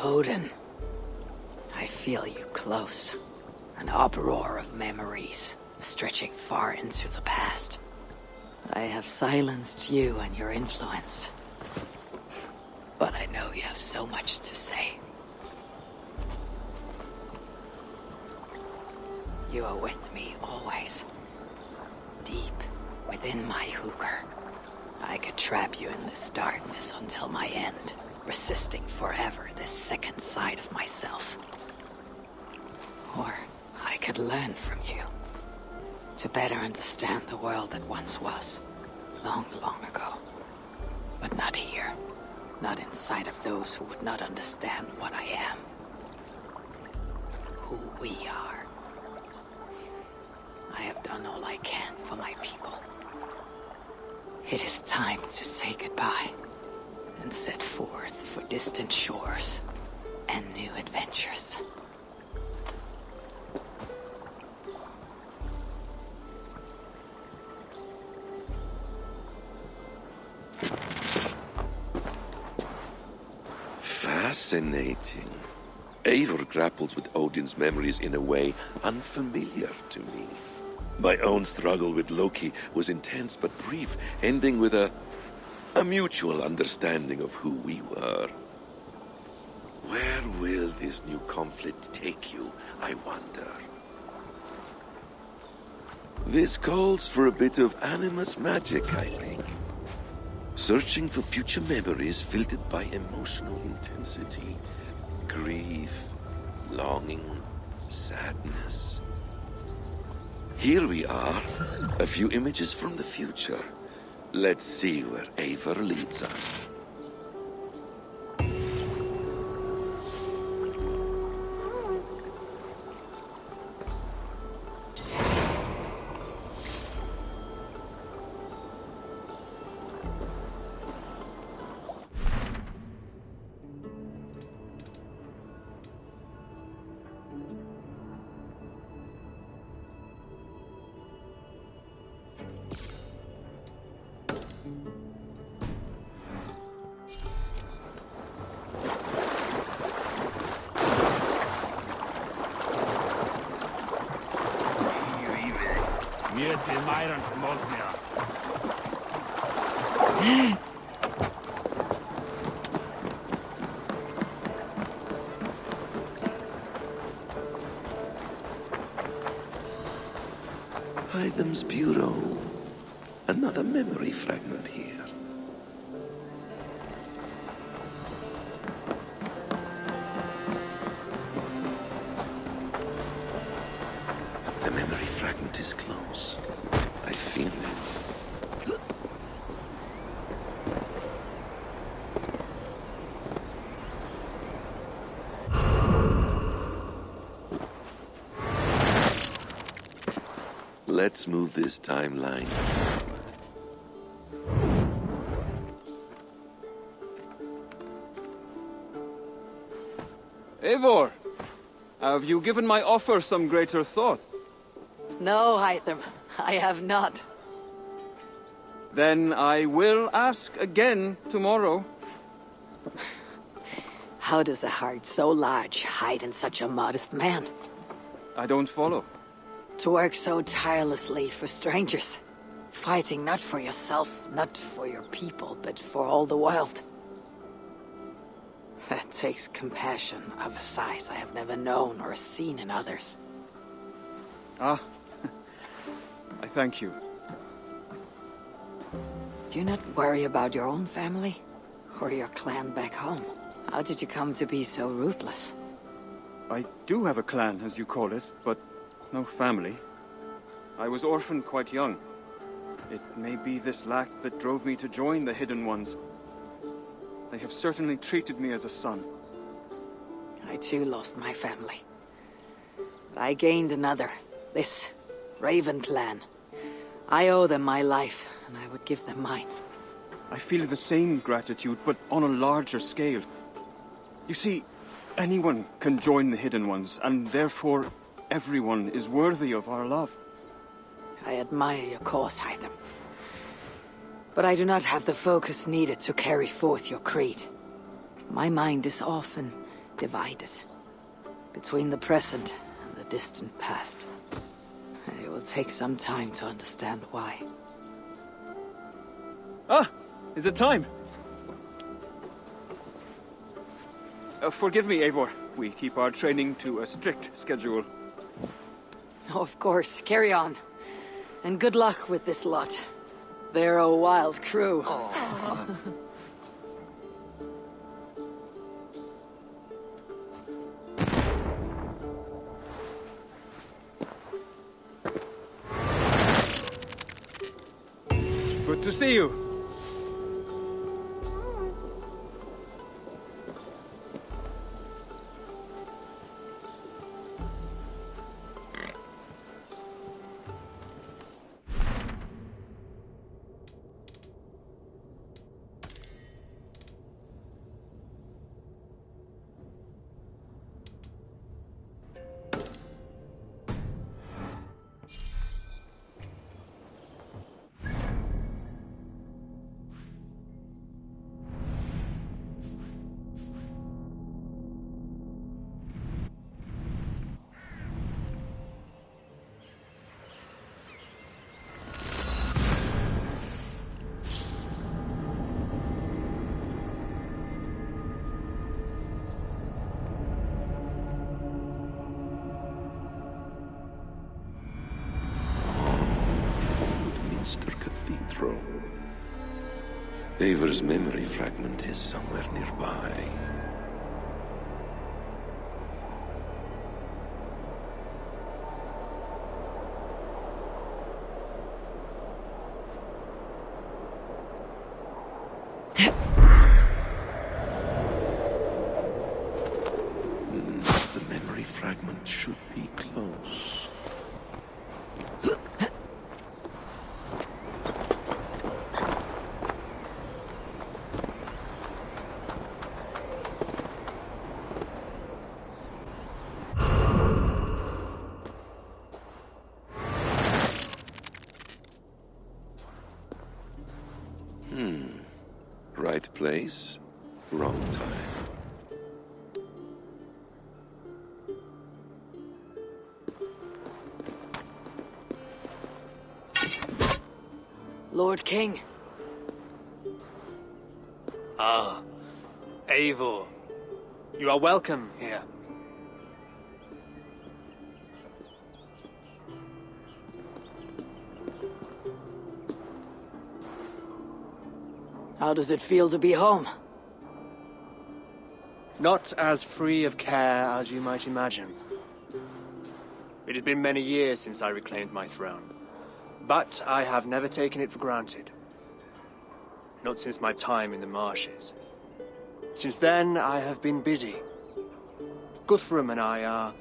Odin, I feel you close. An uproar of memories, stretching far into the past. I have silenced you and your influence. But I know you have so much to say. You are with me always. Deep within my hooker. I could trap you in this darkness until my end, resisting forever this second side of myself. Or I could learn from you, to better understand the world that once was, long, long ago. But not here, not inside of those who would not understand what I am. Who we are. I have done all I can for my people. It is time to say goodbye, and set forth for distant shores and new adventures. Fascinating. Eivor grapples with Odin's memories in a way unfamiliar to me. My own struggle with Loki was intense but brief, ending with a mutual understanding of who we were. Where will this new conflict take you, I wonder? This calls for a bit of animus magic, I think. Searching for future memories filtered by emotional intensity, grief, longing, sadness. Here we are, a few images from the future. Let's see where Eivor leads us. Hytham's Bureau. Another memory fragment here. The memory fragment is close. I feel it. Let's move this timeline forward. Eivor, have you given my offer some greater thought? No, Hytham, I have not. Then I will ask again tomorrow. How does a heart so large hide in such a modest man? I don't follow. To work so tirelessly for strangers. Fighting not for yourself, not for your people, but for all the world. That takes compassion of a size I have never known or seen in others. Ah, I thank you. Do you not worry about your own family? Or your clan back home? How did you come to be so ruthless? I do have a clan, as you call it, but no family. I was orphaned quite young. It may be this lack that drove me to join the Hidden Ones. They have certainly treated me as a son. I too lost my family. But I gained another. This Raven clan. I owe them my life, and I would give them mine. I feel the same gratitude, but on a larger scale. You see, anyone can join the Hidden Ones, and therefore everyone is worthy of our love. I admire your cause, Hytham. But I do not have the focus needed to carry forth your creed. My mind is often divided between the present and the distant past. It will take some time to understand why. Ah! Is it time? Forgive me, Eivor. We keep our training to a strict schedule. Oh, of course. Carry on. And good luck with this lot. They're a wild crew. Good to see you. Cathedral. Eivor's memory fragment is somewhere nearby. The memory fragment should be close. Right place, wrong time. Lord King. Ah, Eivor. You are welcome here. How does it feel to be home? Not as free of care as you might imagine. It has been many years since I reclaimed my throne, but I have never taken it for granted. Not since my time in the marshes. Since then, I have been busy. Guthrum and I are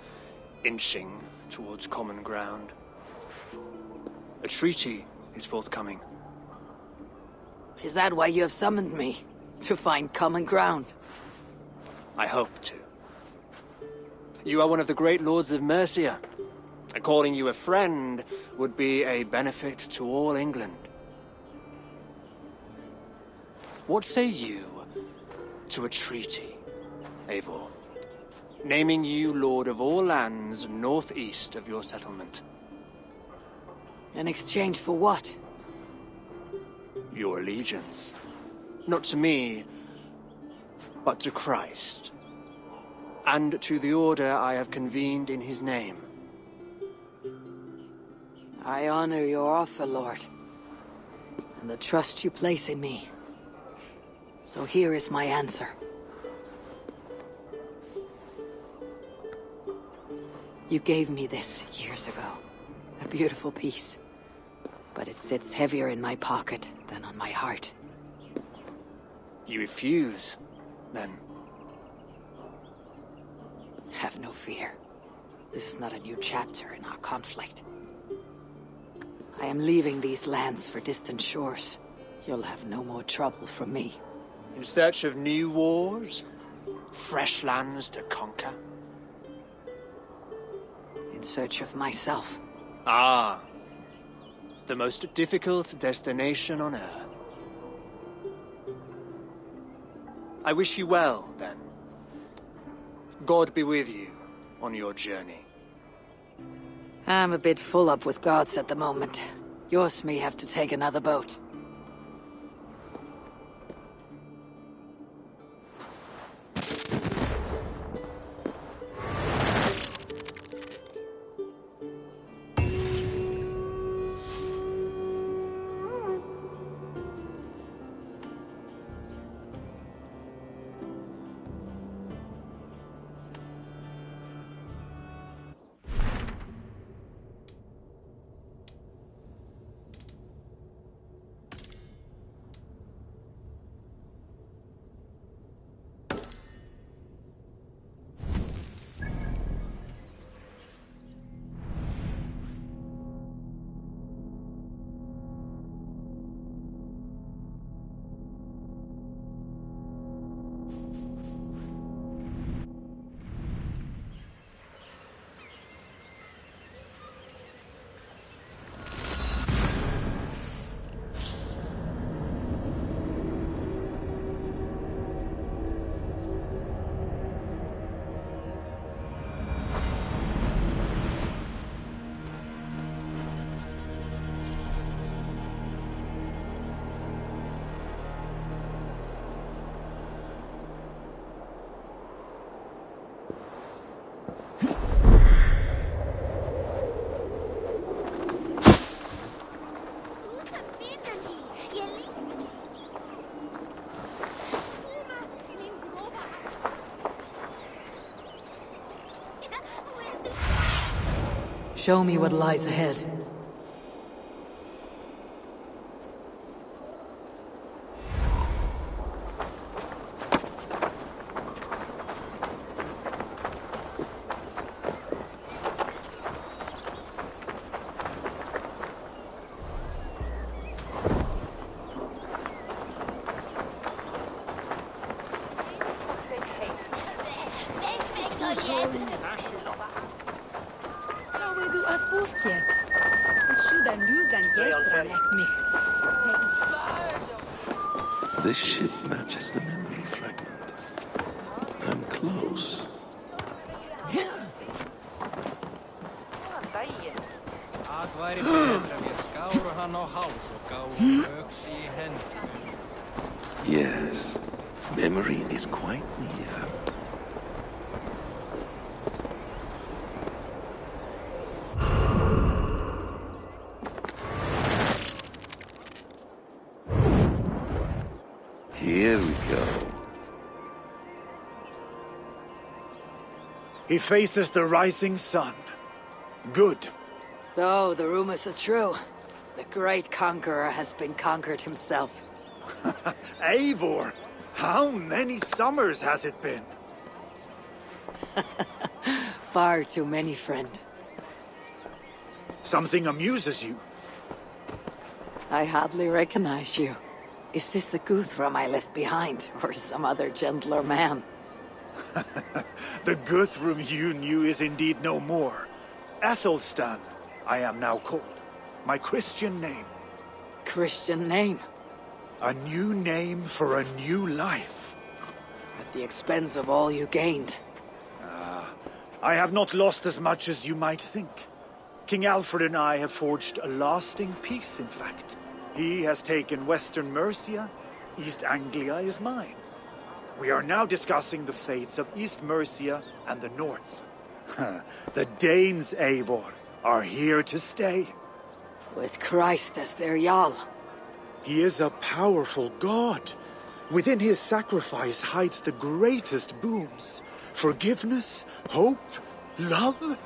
inching towards common ground. A treaty is forthcoming. Is that why you have summoned me? To find common ground? I hope to. You are one of the great lords of Mercia, and calling you a friend would be a benefit to all England. What say you to a treaty, Eivor? Naming you lord of all lands northeast of your settlement. In exchange for what? Your allegiance. Not to me, but to Christ. And to the order I have convened in his name. I honor your offer, Lord, and the trust you place in me. So here is my answer. You gave me this years ago. A beautiful piece. But it sits heavier in my pocket than on my heart. You refuse, then? Have no fear. This is not a new chapter in our conflict. I am leaving these lands for distant shores. You'll have no more trouble from me. In search of new wars? Fresh lands to conquer? In search of myself. Ah. The most difficult destination on Earth. I wish you well, then. God be with you on your journey. I'm a bit full up with gods at the moment. Yours may have to take another boat. Show me what lies ahead. This ship matches the memory fragment. I'm close. Yes, memory is quite near. Here we go. He faces the rising sun. Good. So, the rumors are true. The great conqueror has been conquered himself. Eivor, how many summers has it been? Far too many, friend. Something amuses you. I hardly recognize you. Is this the Guthrum I left behind, or some other gentler man? The Guthrum you knew is indeed no more. Athelstan, I am now called. My Christian name. Christian name? A new name for a new life. At the expense of all you gained. I have not lost as much as you might think. King Alfred and I have forged a lasting peace, in fact. He has taken Western Mercia. East Anglia is mine. We are now discussing the fates of East Mercia and the North. The Danes, Eivor, are here to stay. With Christ as their Jarl. He is a powerful god. Within his sacrifice hides the greatest boons. Forgiveness, hope, love.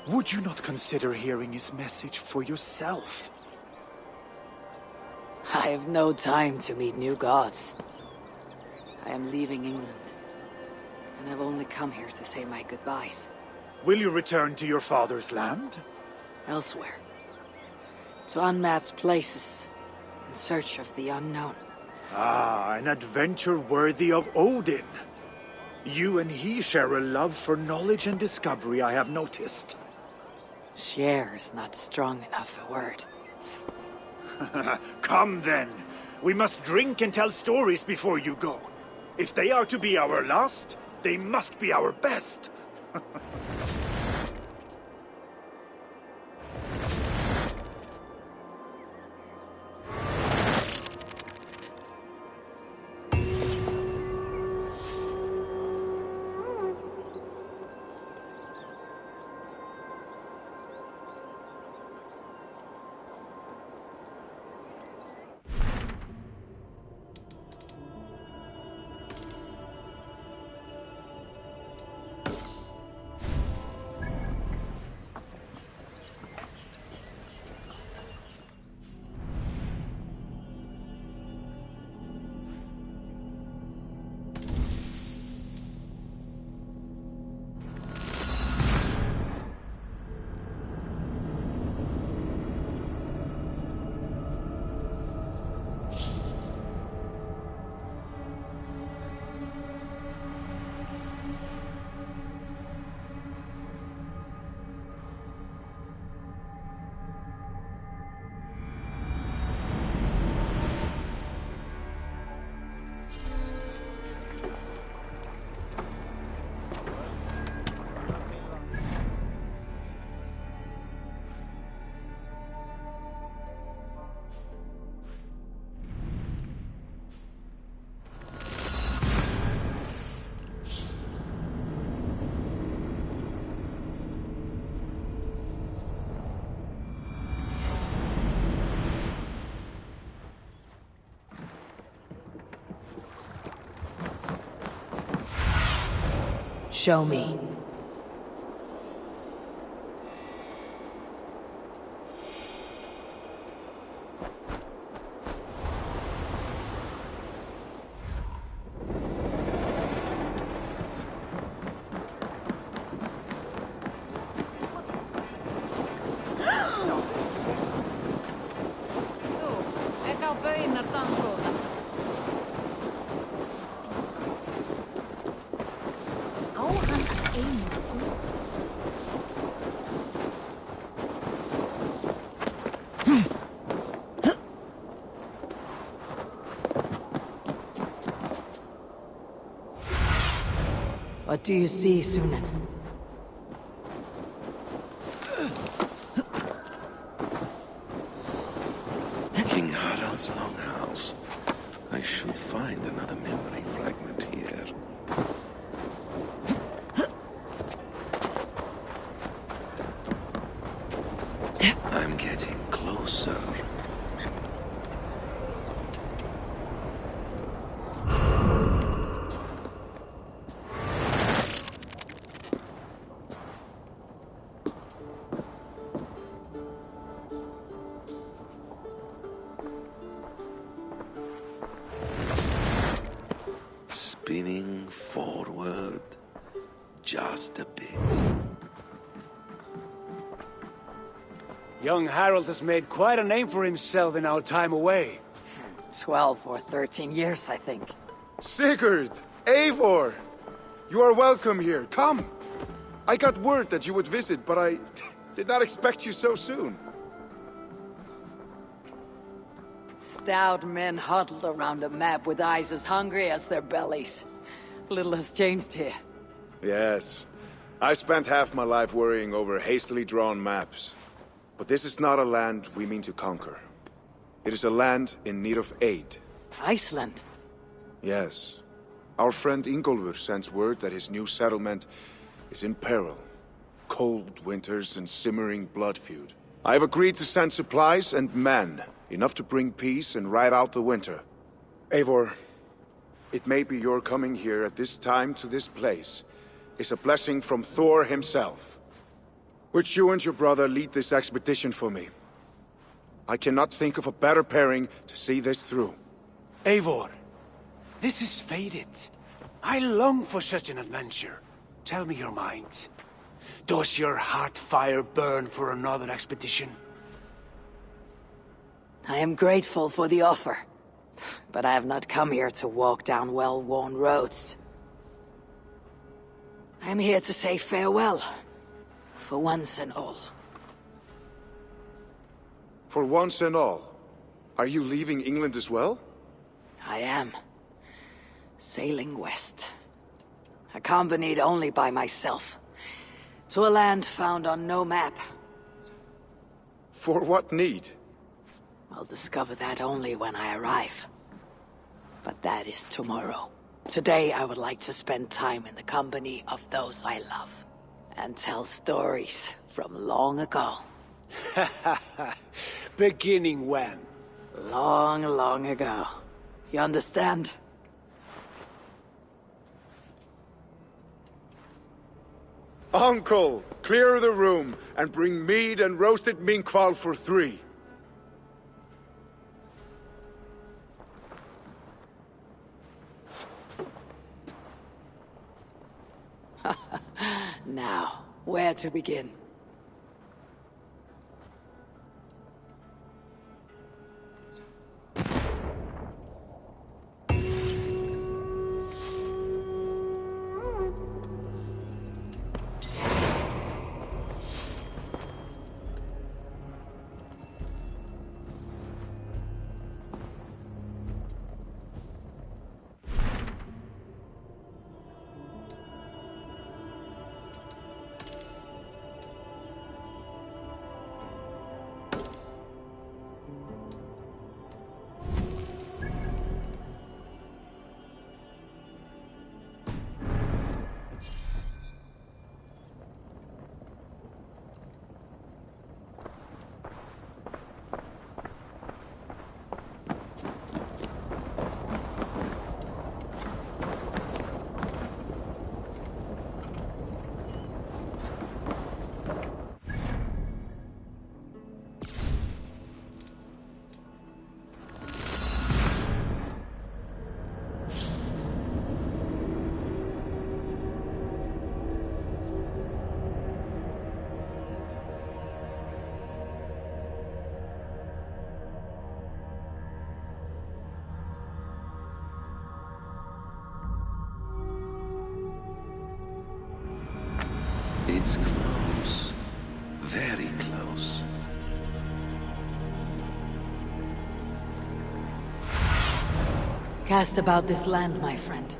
Would you not consider hearing his message for yourself? I have no time to meet new gods. I am leaving England, and I've only come here to say my goodbyes. Will you return to your father's land? Elsewhere. To unmapped places, in search of the unknown. Ah, an adventure worthy of Odin. You and he share a love for knowledge and discovery, I have noticed. Share is not strong enough a word. Come then. We must drink and tell stories before you go. If they are to be our last, they must be our best. Show me. What do you see, Sunan? King Harald's longhouse. I should find another memory fragment here. I'm getting closer. Spinning forward just a bit. Young Harold has made quite a name for himself in our time away. 12 or 13 years, I think. Sigurd! Eivor! You are welcome here. Come! I got word that you would visit, but I did not expect you so soon. Stout men huddled around a map with eyes as hungry as their bellies. Little has changed here. Yes. I spent half my life worrying over hastily drawn maps. But this is not a land we mean to conquer. It is a land in need of aid. Iceland? Yes. Our friend Ingólfur sends word that his new settlement is in peril. Cold winters and simmering blood feud. I have agreed to send supplies and men, enough to bring peace and ride out the winter. Eivor, it may be your coming here at this time to this place is a blessing from Thor himself. Would you and your brother lead this expedition for me? I cannot think of a better pairing to see this through. Eivor, this is fated. I long for such an adventure. Tell me your mind. Does your heart fire burn for another expedition? I am grateful for the offer, but I have not come here to walk down well-worn roads. I am here to say farewell, for once and all. For once and all? Are you leaving England as well? I am. Sailing west. Accompanied only by myself, To a land found on no map. For what need? I'll discover that only when I arrive. But that is tomorrow. Today I would like to spend time in the company of those I love. And tell stories from long ago. Beginning when? Long, long ago. You understand? Uncle, clear the room and bring mead and roasted minkwal for 3. Now, where to begin? It's close. Very close. Cast about this land, my friend.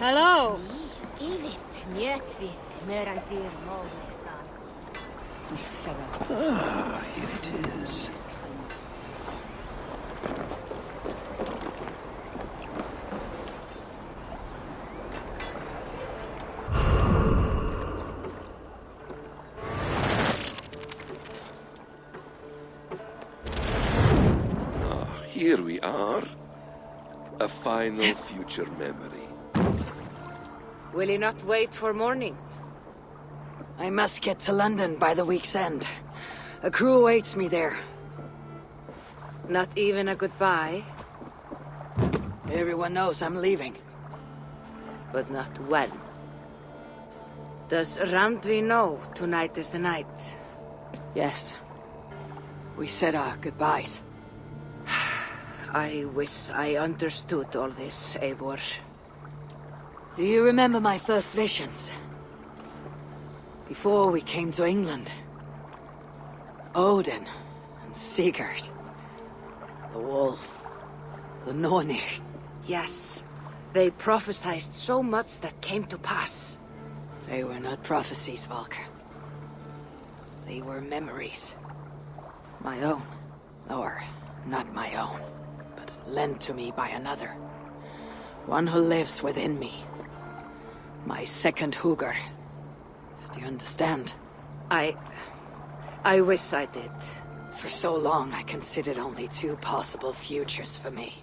Hello. Ah, here it is. Here we are. A final future memory. Will you not wait for morning? I must get to London by the week's end. A crew awaits me there. Not even a goodbye, Everyone knows I'm leaving. but not when. Does Randvi know tonight is the night? Yes. We said our goodbyes. I wish I understood all this, Eivor. Do you remember my first visions? Before we came to England. Odin and Sigurd. The wolf. The Nornir. Yes, they prophesied so much that came to pass. They were not prophecies, Valker. They were memories. My own. Or not my own, but lent to me by another. One who lives within me. My second Hugr. Do you understand? I wish I did. For so long, I considered only 2 possible futures for me.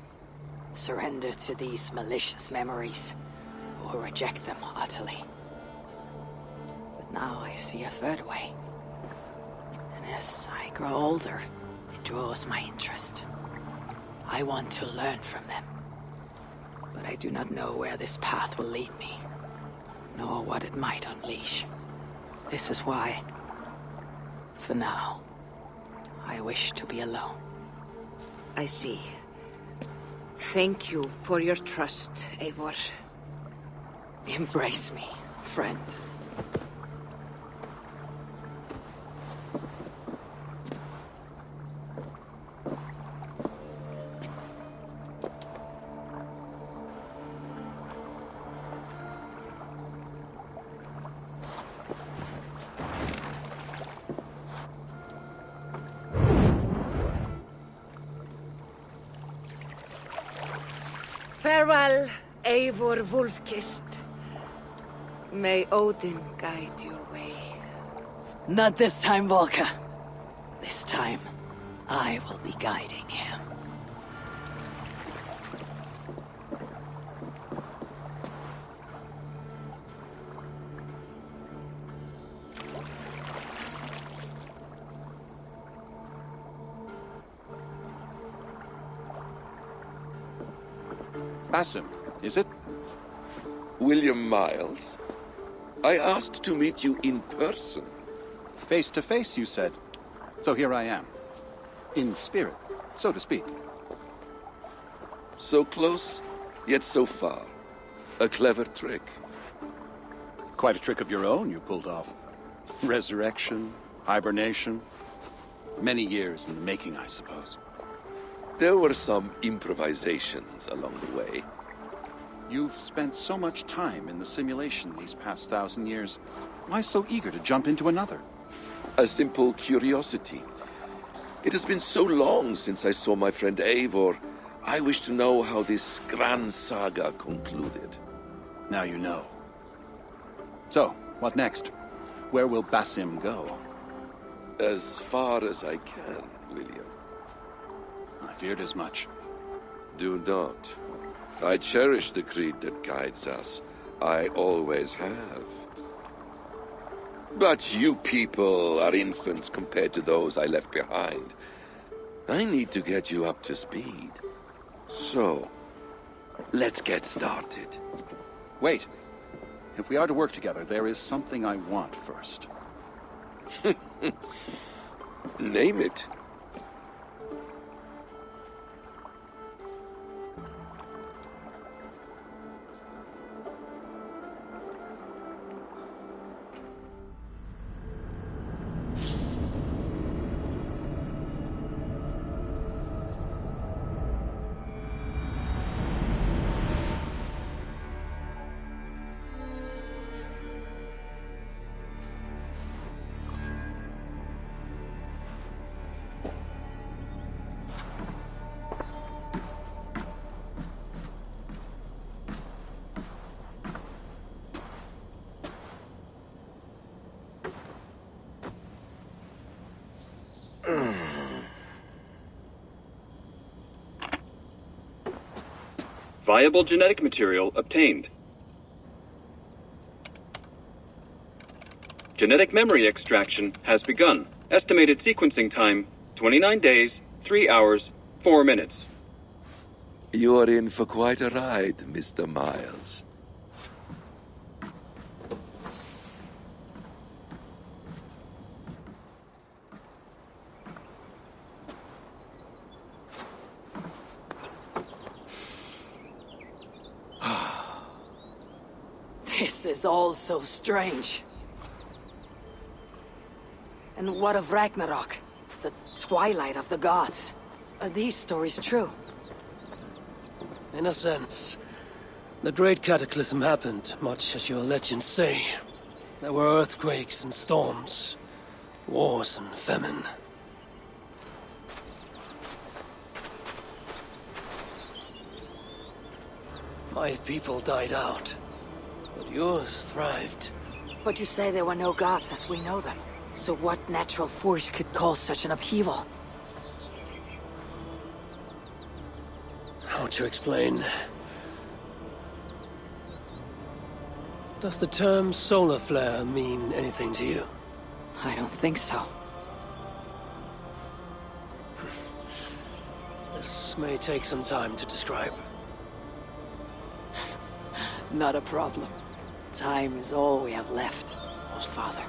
Surrender to these malicious memories, or reject them utterly. But now I see a third way. And as I grow older, it draws my interest. I want to learn from them. but I do not know where this path will lead me, nor what it might unleash. This is why, for now, I wish to be alone. I see. Thank you for your trust, Eivor. Embrace me, friend. Farewell, Eivor Wolf-Kissed. May Odin guide your way. Not this time, Volka. This time, I will be guiding him. Basim, is it? William Miles, I asked to meet you in person. Face to face, you said. So here I am. In spirit, so to speak. So close, yet so far. A clever trick. Quite a trick of your own you pulled off. Resurrection, hibernation. Many years in the making, I suppose. There were some improvisations along the way. You've spent so much time in the simulation these past 1,000 years. Why so eager to jump into another? A simple curiosity. It has been so long since I saw my friend Eivor. I wish to know how this grand saga concluded. Now you know. So, what next? Where will Basim go? As far as I can, William. I feared as much. Do not. I cherish the creed that guides us. I always have. But you people are infants compared to those I left behind. I need to get you up to speed. So, let's get started. Wait. If we are to work together, there is something I want first. Name it. Viable genetic material obtained. Genetic memory extraction has begun. Estimated sequencing time, 29 days, 3 hours, 4 minutes. You are in for quite a ride, Mr. Miles. This is all so strange. And what of Ragnarok? The twilight of the gods? Are these stories true? In a sense. The Great Cataclysm happened, much as your legends say. There were earthquakes and storms, wars and famine. My people died out, but yours thrived. But you say there were no gods as we know them. So what natural force could cause such an upheaval? How to explain? Does the term solar flare mean anything to you? I don't think so. This may take some time to describe. Not a problem. Time is all we have left, old father.